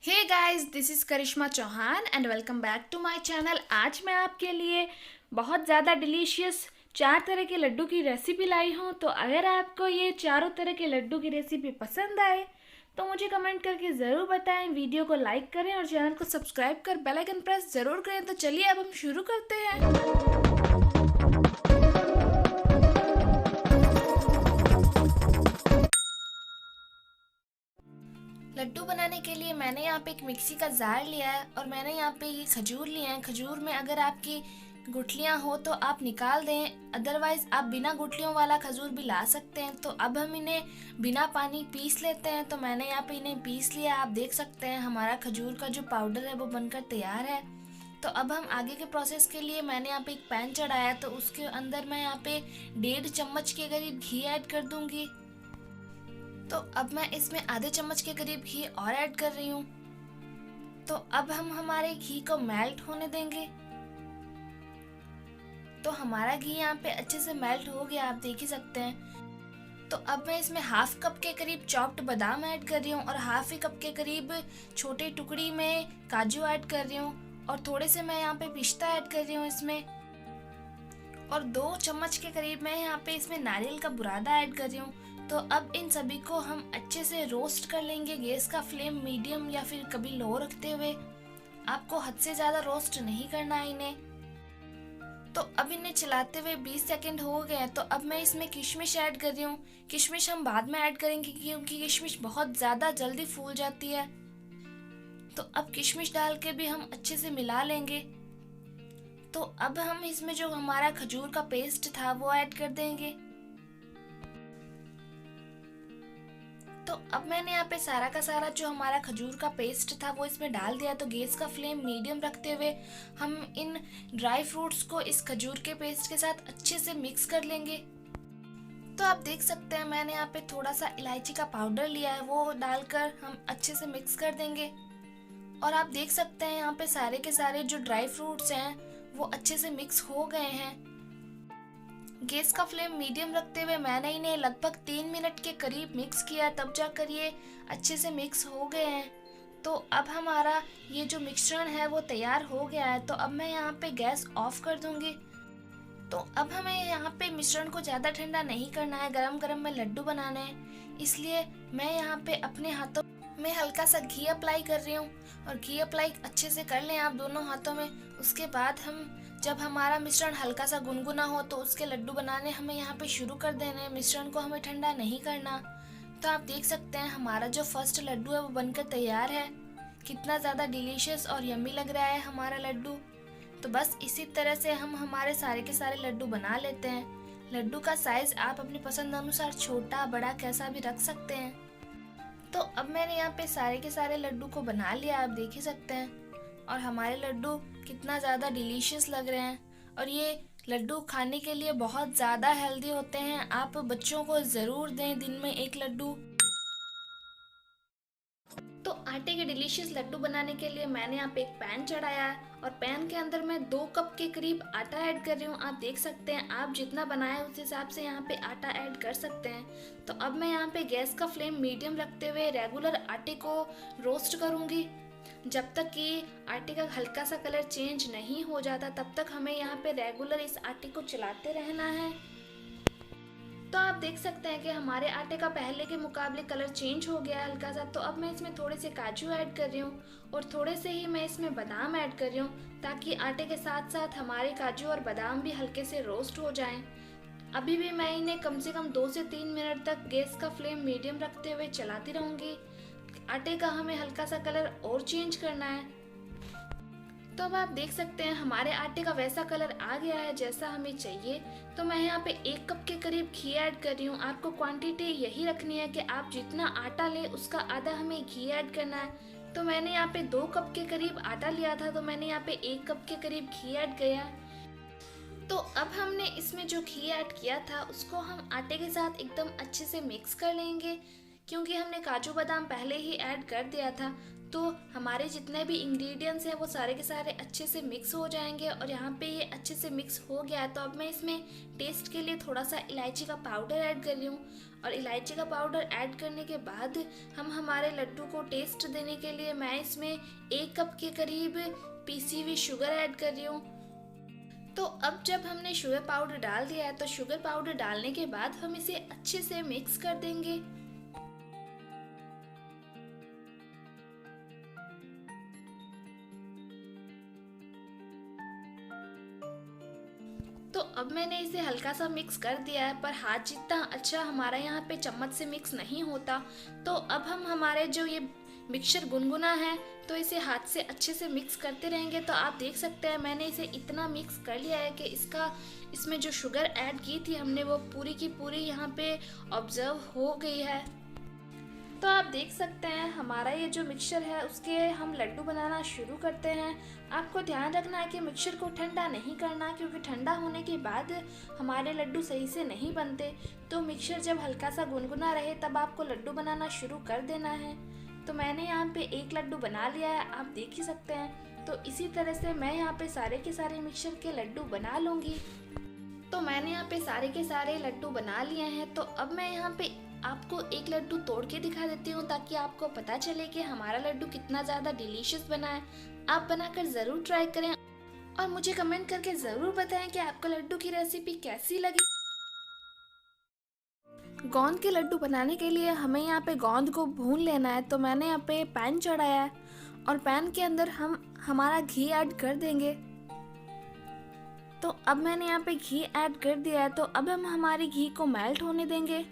Hey guys, this is Karishma Chauhan and welcome back to my channel. आज मैं आपके लिए बहुत ज़्यादा डिलीशियस 4 तरह के लड्डू की रेसिपी लाई हूँ। तो अगर आपको ये चारों तरह के लड्डू की रेसिपी पसंद आए तो मुझे कमेंट करके ज़रूर बताएं, वीडियो को लाइक करें और चैनल को सब्सक्राइब कर बेल आइकन प्रेस ज़रूर करें। तो चलिए अब हम शुरू करते हैं। लड्डू बनाने के लिए मैंने यहाँ पे एक मिक्सी का जार लिया है और मैंने यहाँ पे ये खजूर लिए हैं। खजूर में अगर आपकी गुठलियाँ हो तो आप निकाल दें, अदरवाइज़ आप बिना गुठलियों वाला खजूर भी ला सकते हैं। तो अब हम इन्हें बिना पानी पीस लेते हैं। तो मैंने यहाँ पे इन्हें पीस लिया। आप देख सकते हैं हमारा खजूर का जो पाउडर है वो बनकर तैयार है। तो अब हम आगे के प्रोसेस के लिए मैंने यहाँ पे एक पैन चढ़ाया, तो उसके अंदर मैं यहाँ पे 1.5 चम्मच के करीब घी ऐड कर दूंगी। तो अब मैं इसमें आधे चम्मच के करीब घी और ऐड कर रही हूँ। तो अब हम हमारे घी को मेल्ट होने देंगे। तो हमारा घी यहाँ पे अच्छे से मेल्ट हो गया, आप देख ही सकते हैं। तो अब मैं इसमें हाफ कप के करीब चॉप्ड बादाम ऐड कर रही हूँ और हाफ ही कप के करीब छोटे टुकड़ी में काजू ऐड कर रही हूँ और थोड़े से मैं यहाँ पे पिस्ता ऐड कर रही हूँ इसमें। और 2 चम्मच के करीब मैं यहाँ पे इसमें नारियल का बुरादा ऐड कर रही हूँ। तो अब इन सभी को हम अच्छे से रोस्ट कर लेंगे। गैस का फ्लेम मीडियम या फिर कभी लो रखते हुए, आपको हद से ज़्यादा रोस्ट नहीं करना है इन्हें। तो अब इन्हें चलाते हुए 20 सेकंड हो गए हैं। तो अब मैं इसमें किशमिश ऐड कर रही हूँ। किशमिश हम बाद में ऐड करेंगे क्योंकि किशमिश बहुत ज़्यादा जल्दी फूल जाती है। तो अब किशमिश डाल के भी हम अच्छे से मिला लेंगे। तो अब हम इसमें जो हमारा खजूर का पेस्ट था वो ऐड कर देंगे। तो अब मैंने यहाँ पे सारा का सारा जो हमारा खजूर का पेस्ट था वो इसमें डाल दिया। तो गैस का फ्लेम मीडियम रखते हुए हम इन ड्राई फ्रूट्स को इस खजूर के पेस्ट के साथ अच्छे से मिक्स कर लेंगे। तो आप देख सकते हैं मैंने यहाँ पे थोड़ा सा इलायची का पाउडर लिया है, वो डालकर हम अच्छे से मिक्स कर देंगे। और आप देख सकते हैं यहाँ पे सारे के सारे जो ड्राई फ्रूट्स हैं वो अच्छे से मिक्स हो गए हैं। गैस का फ्लेम मीडियम रखते हुए मैंने इन्हें लगभग 3 मिनट के करीब मिक्स किया, तब जाकर ये अच्छे से मिक्स हो गए हैं। तो अब हमारा ये जो मिश्रण है वो तैयार हो गया है। तो अब मैं यहाँ पे गैस ऑफ कर दूंगी। तो अब हमें यहाँ पे मिश्रण को ज़्यादा ठंडा नहीं करना है, गरम गरम में लड्डू बनाने हैं। इसलिए मैं यहाँ पे अपने हाथों में हल्का सा घी अप्लाई कर रही हूँ और घी अप्लाई अच्छे से कर लें आप दोनों हाथों में। उसके बाद हम जब हमारा मिश्रण हल्का सा गुनगुना हो तो उसके लड्डू बनाने हमें यहाँ पे शुरू कर देने हैं। मिश्रण को हमें ठंडा नहीं करना। तो आप देख सकते हैं हमारा जो फर्स्ट लड्डू है वो बनकर तैयार है। कितना ज़्यादा डिलीशियस और यम्मी लग रहा है हमारा लड्डू। तो बस इसी तरह से हम हमारे सारे के सारे लड्डू बना लेते हैं। लड्डू का साइज़ आप अपनी पसंद अनुसार छोटा बड़ा कैसा भी रख सकते हैं। तो अब मैंने यहाँ पे सारे के सारे लड्डू को बना लिया, आप देख ही सकते हैं। और हमारे लड्डू कितना ज़्यादा डिलीशियस लग रहे हैं और ये लड्डू खाने के लिए बहुत ज़्यादा हेल्दी होते हैं। आप बच्चों को ज़रूर दें दिन में 1 लड्डू। तो आटे के डिलीशियस लड्डू बनाने के लिए मैंने यहाँ पे एक पैन चढ़ाया है और पैन के अंदर मैं 2 कप के करीब आटा ऐड कर रही हूँ। आप देख सकते हैं, आप जितना बनाए उस हिसाब से यहाँ पे आटा ऐड कर सकते हैं। तो अब मैं यहाँ पे गैस का फ्लेम मीडियम रखते हुए रेगुलर आटे को रोस्ट करूँगी। जब तक कि आटे का हल्का सा कलर चेंज नहीं हो जाता तब तक हमें यहाँ पे रेगुलर इस आटे को चलाते रहना है। तो आप देख सकते हैं कि हमारे आटे का पहले के मुकाबले कलर चेंज हो गया है हल्का सा। तो अब मैं इसमें थोड़े से काजू ऐड कर रही हूँ और थोड़े से ही मैं इसमें बादाम ऐड कर रही हूँ, ताकि आटे के साथ साथ हमारे काजू और बादाम भी हल्के से रोस्ट हो जाएं। अभी भी मैं इन्हें कम से कम 2 से 3 मिनट तक गैस का फ्लेम मीडियम रखते हुए चलाती रहूँगी। आटे का हमें हल्का सा कलर और चेंज करना है। तो अब आप देख सकते हैं हमारे आटे का वैसा कलर आ गया है जैसा हमें चाहिए। तो मैं यहाँ पे 1 कप के करीब घी ऐड कर रही हूँ। आपको क्वांटिटी यही रखनी है कि आप जितना आटा लें उसका आधा हमें घी ऐड करना है। तो मैंने यहाँ पे 2 कप के करीब आटा लिया था, तो मैंने यहाँ पे 1 कप के करीब घी ऐड किया। तो अब हमने इसमें जो घी ऐड किया था उसको हम आटे के साथ एकदम अच्छे से मिक्स कर लेंगे, क्योंकि हमने काजू बादाम पहले ही ऐड कर दिया था। तो हमारे जितने भी इंग्रेडिएंट्स हैं वो सारे के सारे अच्छे से मिक्स हो जाएंगे। और यहाँ पे ये अच्छे से मिक्स हो गया है, तो अब मैं इसमें टेस्ट के लिए थोड़ा सा इलायची का पाउडर ऐड कर रही हूँ। और इलायची का पाउडर ऐड करने के बाद हम हमारे लड्डू को टेस्ट देने के लिए मैं इसमें 1 कप के करीब पीसी हुई शुगर ऐड कर रही हूँ। तो अब जब हमने शुगर पाउडर डाल दिया है, तो शुगर पाउडर डालने के बाद हम इसे अच्छे से मिक्स कर देंगे। तो अब मैंने इसे हल्का सा मिक्स कर दिया है, पर हाथ जितना अच्छा हमारा यहाँ पे चम्मच से मिक्स नहीं होता। तो अब हम हमारे जो ये मिक्सचर गुनगुना है, तो इसे हाथ से अच्छे से मिक्स करते रहेंगे। तो आप देख सकते हैं मैंने इसे इतना मिक्स कर लिया है कि इसमें जो शुगर ऐड की थी हमने वो पूरी की पूरी यहाँ पे ऑब्जर्व हो गई है। तो आप देख सकते हैं हमारा ये जो मिक्सचर है उसके हम लड्डू बनाना शुरू करते हैं। आपको ध्यान रखना है कि मिक्सचर को ठंडा नहीं करना, क्योंकि ठंडा होने के बाद हमारे लड्डू सही से नहीं बनते। तो मिक्सचर जब हल्का सा गुनगुना रहे तब आपको लड्डू बनाना शुरू कर देना है। तो मैंने यहाँ पे 1 लड्डू बना लिया है, आप देख ही सकते हैं। तो इसी तरह से मैं यहाँ पे सारे के सारे मिक्सचर के लड्डू बना लूँगी। तो मैंने यहाँ पे सारे के सारे लड्डू बना लिए हैं। तो अब मैं यहाँ पे आपको 1 लड्डू तोड़ के दिखा देती हूँ, ताकि आपको पता चले कि हमारा लड्डू कितना ज़्यादा डिलीशियस बना है। आप बनाकर ज़रूर ट्राई करें और मुझे कमेंट करके ज़रूर बताएं कि आपको लड्डू की रेसिपी कैसी लगी। गोंद के लड्डू बनाने के लिए हमें यहाँ पे गोंद को भून लेना है। तो मैंने यहाँ पे पैन चढ़ाया है और पैन के अंदर हम हमारा घी ऐड कर देंगे। तो अब मैंने यहाँ पे घी ऐड कर दिया है। तो अब हम हमारे घी को मेल्ट होने देंगे।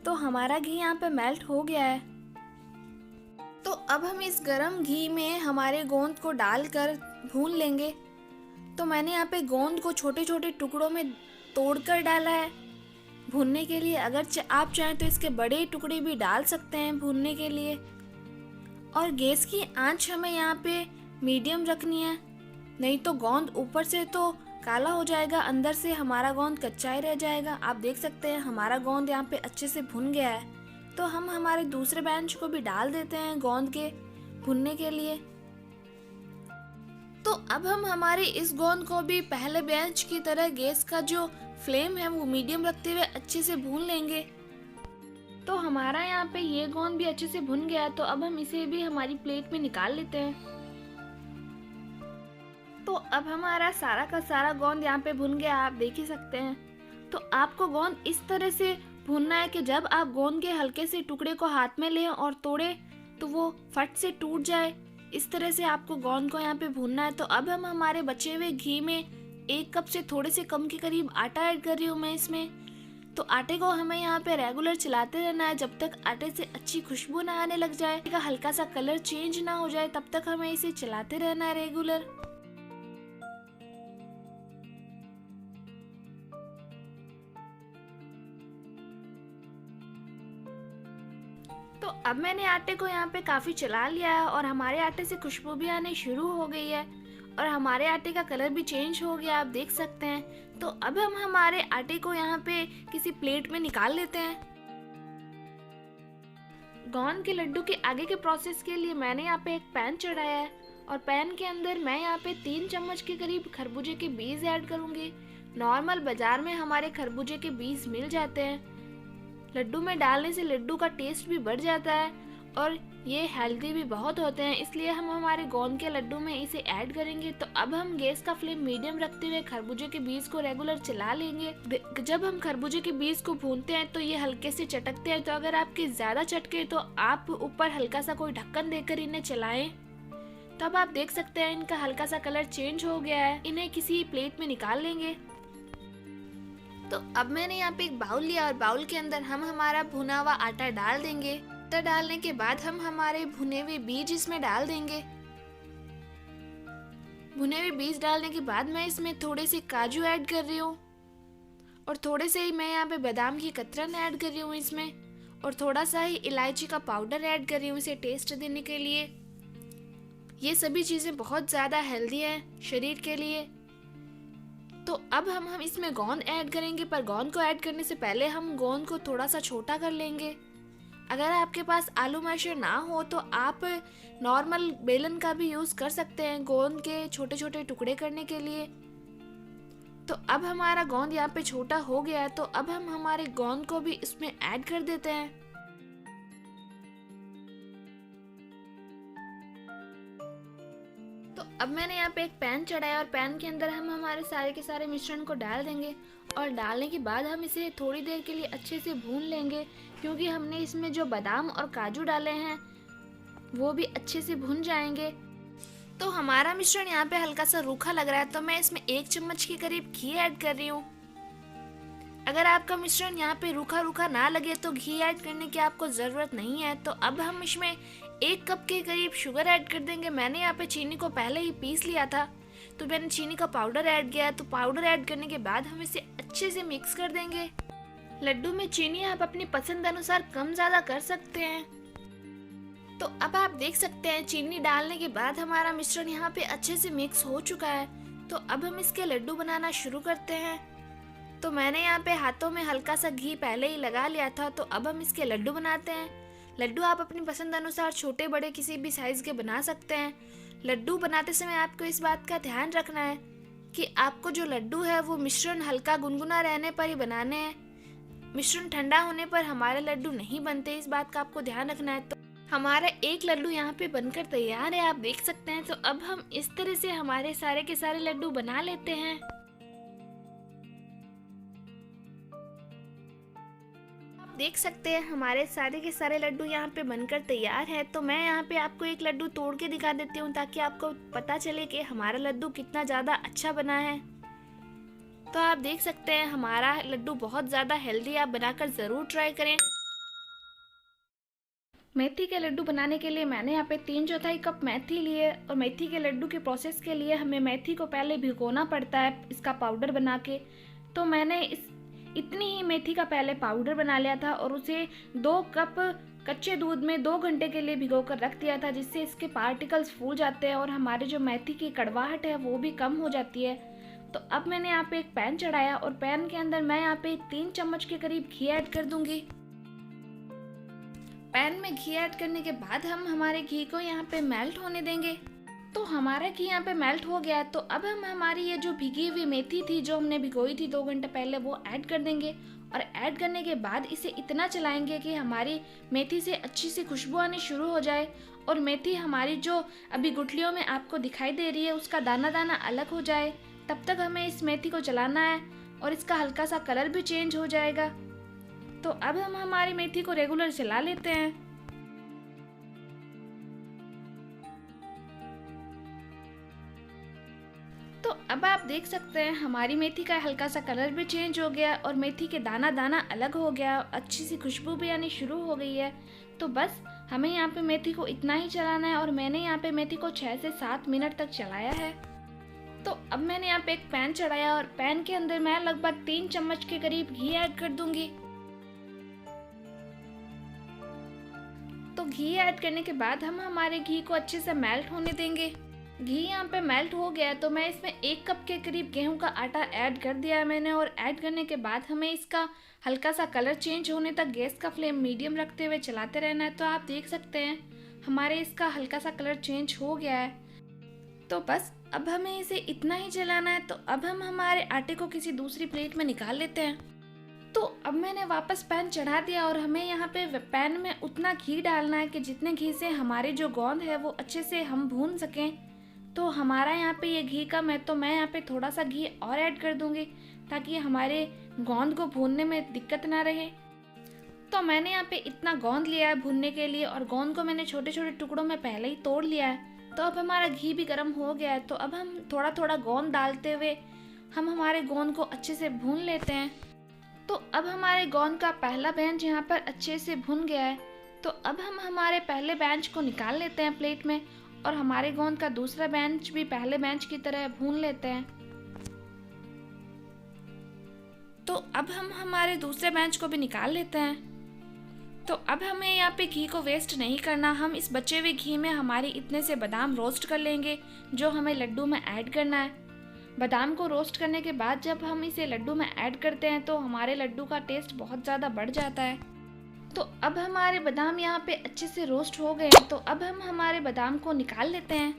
तो हमारा घी यहाँ पे मेल्ट हो गया है। तो अब हम इस गरम घी में हमारे गोंद को डालकर भून लेंगे। तो मैंने यहाँ पे गोंद को छोटे छोटे टुकड़ों में तोड़कर डाला है भूनने के लिए। अगर आप चाहें तो इसके बड़े टुकड़े भी डाल सकते हैं भूनने के लिए। और गैस की आंच हमें यहाँ पे मीडियम रखनी है, नहीं तो गोंद ऊपर से तो काला हो जाएगा, अंदर से हमारा गोंद कच्चा ही रह जाएगा। आप देख सकते हैं हमारा गोंद यहाँ पे अच्छे से भुन गया है। तो हम हमारे दूसरे बेंच को भी डाल देते हैं गोंद के भुनने के लिए। तो अब हम हमारे इस गोंद को भी पहले बेंच की तरह गैस का जो फ्लेम है वो मीडियम रखते हुए अच्छे से भून लेंगे। तो हमारा यहाँ पे ये गोंद भी अच्छे से भुन गया है। तो अब हम इसे भी हमारी प्लेट में निकाल लेते हैं। तो अब हमारा सारा का सारा गोंद यहाँ पे भुन गया, आप देख ही सकते हैं। तो आपको गोंद इस तरह से भुनना है कि जब आप गोंद के हल्के से टुकड़े को हाथ में लें और तोड़े तो वो फट से टूट जाए। इस तरह से आपको गोंद को यहाँ पे भूनना है। तो अब हम हमारे बचे हुए घी में 1 कप से थोड़े से कम के करीब आटा ऐड कर रही हूँ मैं इसमें। तो आटे को हमें यहाँ पे रेगुलर चलाते रहना है जब तक आटे से अच्छी खुशबू ना आने लग जाए, हल्का सा कलर चेंज ना हो जाए, तब तक हमें इसे चलाते रहना है रेगुलर। तो अब मैंने आटे को यहाँ पे काफ़ी चला लिया है और हमारे आटे से खुशबू भी आने शुरू हो गई है और हमारे आटे का कलर भी चेंज हो गया, आप देख सकते हैं। तो अब हम हमारे आटे को यहाँ पे किसी प्लेट में निकाल लेते हैं। गोंद के लड्डू के आगे के प्रोसेस के लिए मैंने यहाँ पे एक पैन चढ़ाया है और पैन के अंदर मैं यहाँ पे 3 चम्मच के करीब खरबूजे के बीज ऐड करूँगी। नॉर्मल बाजार में हमारे खरबूजे के बीज मिल जाते हैं। लड्डू में डालने से लड्डू का टेस्ट भी बढ़ जाता है और ये हेल्दी भी बहुत होते हैं, इसलिए हम हमारे गोंद के लड्डू में इसे ऐड करेंगे। तो अब हम गैस का फ्लेम मीडियम रखते हुए खरबूजे के बीज को रेगुलर चला लेंगे। जब हम खरबूजे के बीज को भूनते हैं तो ये हल्के से चटकते हैं। तो अगर आपके ज्यादा चटके तो आप ऊपर हल्का सा कोई ढक्कन देकर इन्हें चलाएं। तब आप देख सकते हैं इनका हल्का सा कलर चेंज हो गया है। इन्हें किसी प्लेट में निकाल लेंगे। तो अब मैंने यहाँ पे एक बाउल लिया और बाउल के अंदर हम हमारा भुना हुआ आटा डाल देंगे। आटा डालने के बाद हम हमारे भुने हुए बीज इसमें डाल देंगे। भुने हुए बीज डालने के बाद मैं इसमें थोड़े से काजू ऐड कर रही हूँ और थोड़े से ही मैं यहाँ पे बादाम की कतरन ऐड कर रही हूँ इसमें, और थोड़ा सा ही इलायची का पाउडर ऐड कर रही हूँ इसे टेस्ट देने के लिए। ये सभी चीज़ें बहुत ज़्यादा हेल्दी हैं शरीर के लिए। तो अब हम इसमें गोंद ऐड करेंगे, पर गोंद को ऐड करने से पहले हम गोंद को थोड़ा सा छोटा कर लेंगे अगर आपके पास आलू मैशर ना हो तो आप नॉर्मल बेलन का भी यूज़ कर सकते हैं गोंद के छोटे छोटे टुकड़े करने के लिए। तो अब हमारा गोंद यहाँ पे छोटा हो गया है, तो अब हम हमारे गोंद को भी इसमें ऐड कर देते हैं। तो अब मैंने यहाँ पे एक पैन चढ़ाया और पैन के अंदर हम हमारे सारे के सारे मिश्रण को डाल देंगे और डालने के बाद हम इसे थोड़ी देर के लिए अच्छे से भून लेंगे, क्योंकि हमने इसमें जो बादाम और काजू डाले हैं वो भी अच्छे से भुन जाएंगे। तो हमारा मिश्रण यहाँ पे हल्का सा रूखा लग रहा है, तो मैं इसमें 1 चम्मच के करीब घी ऐड कर रही हूँ। अगर आपका मिश्रण यहाँ पे रूखा रूखा ना लगे तो घी ऐड करने की आपको ज़रूरत नहीं है। तो अब हम इसमें 1 कप के करीब शुगर ऐड कर देंगे। मैंने यहाँ पे चीनी को पहले ही पीस लिया था, तो मैंने चीनी का पाउडर ऐड किया। तो पाउडर ऐड करने के बाद हम इसे अच्छे से मिक्स कर देंगे। लड्डू में चीनी आप अपनी पसंद अनुसार कम ज़्यादा कर सकते हैं। तो अब आप देख सकते हैं चीनी डालने के बाद हमारा मिश्रण यहाँ पे अच्छे से मिक्स हो चुका है। तो अब हम इसके लड्डू बनाना शुरू करते हैं। तो मैंने यहाँ पे हाथों में हल्का सा घी पहले ही लगा लिया था। तो अब हम इसके लड्डू बनाते हैं। लड्डू आप अपनी पसंद अनुसार छोटे बड़े किसी भी साइज़ के बना सकते हैं। लड्डू बनाते समय आपको इस बात का ध्यान रखना है कि आपको जो लड्डू है वो मिश्रण हल्का गुनगुना रहने पर ही बनाने हैं। मिश्रण ठंडा होने पर हमारे लड्डू नहीं बनते, इस बात का आपको ध्यान रखना है। तो हमारा एक लड्डू यहाँ पे बनकर तैयार है, आप देख सकते हैं। तो अब हम इस तरह से हमारे सारे के सारे लड्डू बना लेते हैं। आप देख सकते हैं हमारे सारे के सारे लड्डू यहाँ पे बनकर तैयार है। तो मैं यहाँ पे आपको एक लड्डू तोड़ के दिखा देती हूँ ताकि आपको पता चले कि हमारा लड्डू कितना ज़्यादा अच्छा बना है। तो आप देख सकते हैं हमारा लड्डू बहुत ज़्यादा हेल्दी, आप बनाकर ज़रूर ट्राई करें। मेथी के लड्डू बनाने के लिए मैंने यहाँ पे 3/4 कप मेथी लिए और मेथी के लड्डू के प्रोसेस के लिए हमें मेथी को पहले भिगोना पड़ता है इसका पाउडर बना के। तो मैंने इतनी ही मेथी का पहले पाउडर बना लिया था और उसे 2 कप कच्चे दूध में 2 घंटे के लिए भिगो कर रख दिया था, जिससे इसके पार्टिकल्स फूल जाते हैं और हमारे जो मेथी की कड़वाहट है वो भी कम हो जाती है। तो अब मैंने यहाँ पे एक पैन चढ़ाया और पैन के अंदर मैं यहाँ पे 3 चम्मच के करीब घी ऐड कर दूंगी। पैन में घी ऐड करने के बाद हम हमारे घी को यहाँ पे मेल्ट होने देंगे। तो हमारा घी यहाँ पे मेल्ट हो गया है। तो अब हम हमारी ये जो भिगी हुई मेथी थी जो हमने भिगोई थी 2 घंटे पहले, वो ऐड कर देंगे और ऐड करने के बाद इसे इतना चलाएंगे कि हमारी मेथी से अच्छी सी खुशबू आनी शुरू हो जाए और मेथी हमारी जो अभी गुठलियों में आपको दिखाई दे रही है उसका दाना दाना अलग हो जाए। तब तक हमें इस मेथी को चलाना है और इसका हल्का सा कलर भी चेंज हो जाएगा। तो अब हम हमारी मेथी को रेगुलर चला लेते हैं। तो अब आप देख सकते हैं हमारी मेथी का हल्का सा कलर भी चेंज हो गया और मेथी के दाना दाना अलग हो गया, अच्छी सी खुशबू भी आनी शुरू हो गई है। तो बस हमें यहाँ पे मेथी को इतना ही चलाना है और मैंने यहाँ पे मेथी को 6 से 7 मिनट तक चलाया है। तो अब मैंने यहाँ पे एक पैन चढ़ाया और पैन के अंदर मैं लगभग 3 चम्मच के करीब घी ऐड कर दूंगी। तो घी ऐड करने के बाद हम हमारे घी को अच्छे से मेल्ट होने देंगे। घी यहाँ पे मेल्ट हो गया तो मैं इसमें 1 कप के करीब गेहूं का आटा ऐड कर दिया है मैंने और ऐड करने के बाद हमें इसका हल्का सा कलर चेंज होने तक गैस का फ्लेम मीडियम रखते हुए चलाते रहना है। तो आप देख सकते हैं हमारे इसका हल्का सा कलर चेंज हो गया है। तो बस अब हमें इसे इतना ही चलाना है। तो अब हम हमारे आटे को किसी दूसरी प्लेट में निकाल लेते हैं। तो अब मैंने वापस पैन चढ़ा दिया और हमें यहाँ पे पैन में उतना घी डालना है कि जितने घी से हमारे जो गोंद है वो अच्छे से हम भून सकें। तो हमारा यहाँ पे ये घी कम है तो मैं यहाँ पे थोड़ा सा घी और ऐड कर दूंगी ताकि हमारे गोंद को भूनने में दिक्कत ना रहे। तो मैंने यहाँ पे इतना गोंद लिया है भूनने के लिए और गोंद को मैंने छोटे छोटे टुकड़ों में पहले ही तोड़ लिया है। तो अब हमारा घी भी गर्म हो गया है। तो अब हम थोड़ा थोड़ा गोंद डालते हुए हम हमारे गोंद को अच्छे से भून लेते हैं। तो अब हमारे गोंद का पहला बैच यहाँ पर अच्छे से भुन गया है। तो अब हम हमारे पहले बैच को निकाल लेते हैं प्लेट में और हमारे गोंद का दूसरा बैच भी पहले बैच की तरह भून लेते हैं। तो अब हम हमारे दूसरे बैच को भी निकाल लेते हैं। तो अब हमें यहाँ पे घी को वेस्ट नहीं करना, हम इस बचे हुए घी में हमारे इतने से बादाम रोस्ट कर लेंगे जो हमें लड्डू में ऐड करना है। बादाम को रोस्ट करने के बाद जब हम इसे लड्डू में ऐड करते हैं तो हमारे लड्डू का टेस्ट बहुत ज़्यादा बढ़ जाता है। तो अब हमारे बादाम यहाँ पे अच्छे से रोस्ट हो गए हैं, तो अब हम हमारे बादाम को निकाल लेते हैं।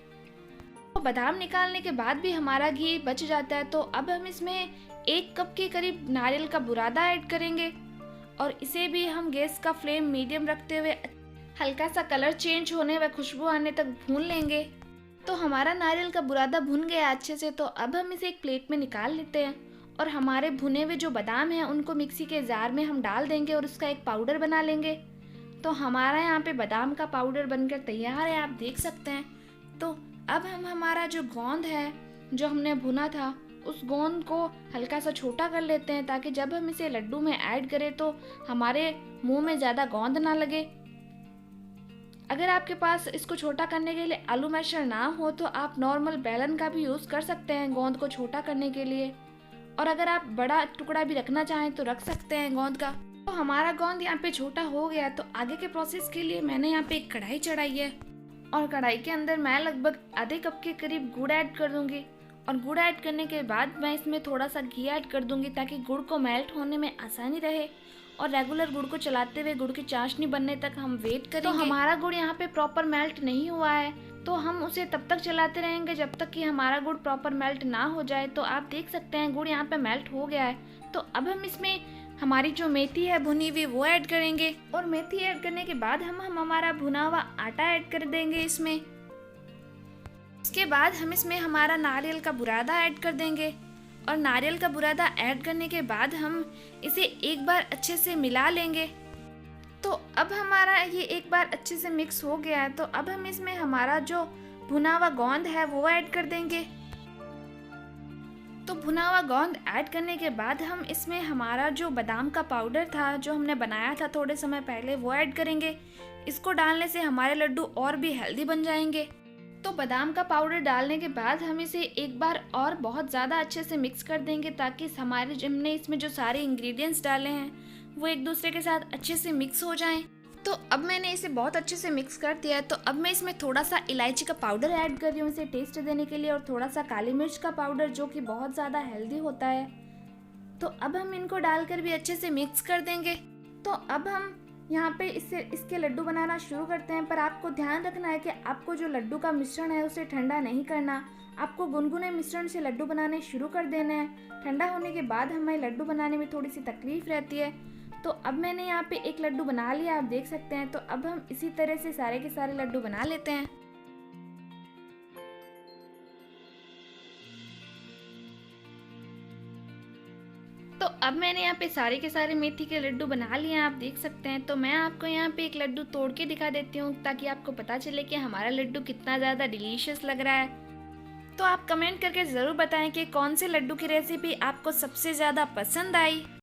तो बादाम निकालने के बाद भी हमारा घी बच जाता है, तो अब हम इसमें 1 कप के करीब नारियल का बुरादा ऐड करेंगे और इसे भी हम गैस का फ्लेम मीडियम रखते हुए हल्का सा कलर चेंज होने व खुशबू आने तक भून लेंगे। तो हमारा नारियल का बुरादा भुन गया अच्छे से, तो अब हम इसे एक प्लेट में निकाल लेते हैं और हमारे भुने हुए जो बादाम हैं उनको मिक्सी के जार में हम डाल देंगे और उसका एक पाउडर बना लेंगे। तो हमारा यहाँ पे बादाम का पाउडर बनकर तैयार है, आप देख सकते हैं। तो अब हम हमारा जो गोंद है जो हमने भुना था उस गोंद को हल्का सा छोटा कर लेते हैं, ताकि जब हम इसे लड्डू में ऐड करें तो हमारे मुंह में ज़्यादा गोंद ना लगे। अगर आपके पास इसको छोटा करने के लिए आलू मैशर ना हो तो आप नॉर्मल बेलन का भी यूज़ कर सकते हैं गोंद को छोटा करने के लिए, और अगर आप बड़ा टुकड़ा भी रखना चाहें तो रख सकते हैं गोंद का। तो हमारा गोंद यहाँ पे छोटा हो गया, तो आगे के प्रोसेस के लिए मैंने यहाँ पे एक कढ़ाई चढ़ाई है और कढ़ाई के अंदर मैं लगभग आधे कप के करीब गुड़ ऐड कर दूंगी और गुड़ ऐड करने के बाद मैं इसमें थोड़ा सा घी ऐड कर दूंगी ताकि गुड़ को मेल्ट होने में आसानी रहे, और रेगुलर गुड़ को चलाते हुए गुड़ की चाशनी बनने तक हम वेट करेंगे। तो हमारा गुड़ यहाँ पे प्रॉपर मेल्ट नहीं हुआ है, तो हम उसे तब तक चलाते रहेंगे जब तक कि हमारा गुड़ प्रॉपर मेल्ट ना हो जाए। तो आप देख सकते हैं गुड़ यहाँ पे मेल्ट हो गया है। तो अब हम इसमें हमारी जो मेथी है भुनी हुई वो ऐड करेंगे, और मेथी ऐड करने के बाद हम हमारा भुना हुआ आटा ऐड कर देंगे इसमें। इसके बाद हम इसमें हमारा नारियल का बुरादा ऐड कर देंगे, और नारियल का बुरादा ऐड करने के बाद हम इसे एक बार अच्छे से मिला लेंगे। तो अब हमारा ये एक बार अच्छे से मिक्स हो गया है, तो अब हम इसमें हमारा जो भुना हुआ गोंद है वो ऐड कर देंगे। तो भुना हुआ गोंद ऐड करने के बाद हम इसमें हमारा जो बादाम का पाउडर था जो हमने बनाया था थोड़े समय पहले वो ऐड करेंगे। इसको डालने से हमारे लड्डू और भी हेल्दी बन जाएंगे। तो बादाम का पाउडर डालने के बाद हम इसे एक बार और बहुत ज़्यादा अच्छे से मिक्स कर देंगे, ताकि हमारे हमने इसमें जो सारे इंग्रेडिएंट्स डाले हैं वो एक दूसरे के साथ अच्छे से मिक्स हो जाएं। तो अब मैंने इसे बहुत अच्छे से मिक्स कर दिया है। तो अब मैं इसमें थोड़ा सा इलायची का पाउडर ऐड कर रही हूँ इसे टेस्ट देने के लिए, और थोड़ा सा काली मिर्च का पाउडर जो कि बहुत ज़्यादा हेल्दी होता है। तो अब हम इनको डालकर भी अच्छे से मिक्स कर देंगे। तो अब हम यहाँ पे इसके लड्डू बनाना शुरू करते हैं, पर आपको ध्यान रखना है कि आपको जो लड्डू का मिश्रण है उसे ठंडा नहीं करना। आपको गुनगुने मिश्रण से लड्डू बनाने शुरू कर देना है। ठंडा होने के बाद हमें लड्डू बनाने में थोड़ी सी तकलीफ रहती है। तो अब मैंने यहाँ पे एक लड्डू बना लिया, आप देख सकते हैं। तो अब हम इसी तरह से सारे के सारे लड्डू बना लेते हैं। तो अब मैंने यहाँ पे सारे के सारे मेथी के लड्डू बना लिए हैं, आप देख सकते हैं। तो मैं आपको यहाँ पे एक लड्डू तोड़ के दिखा देती हूँ ताकि आपको पता चले कि हमारा लड्डू कितना ज़्यादा डिलीशियस लग रहा है। तो आप कमेंट करके ज़रूर बताएं कि कौन से लड्डू की रेसिपी आपको सबसे ज़्यादा पसंद आई।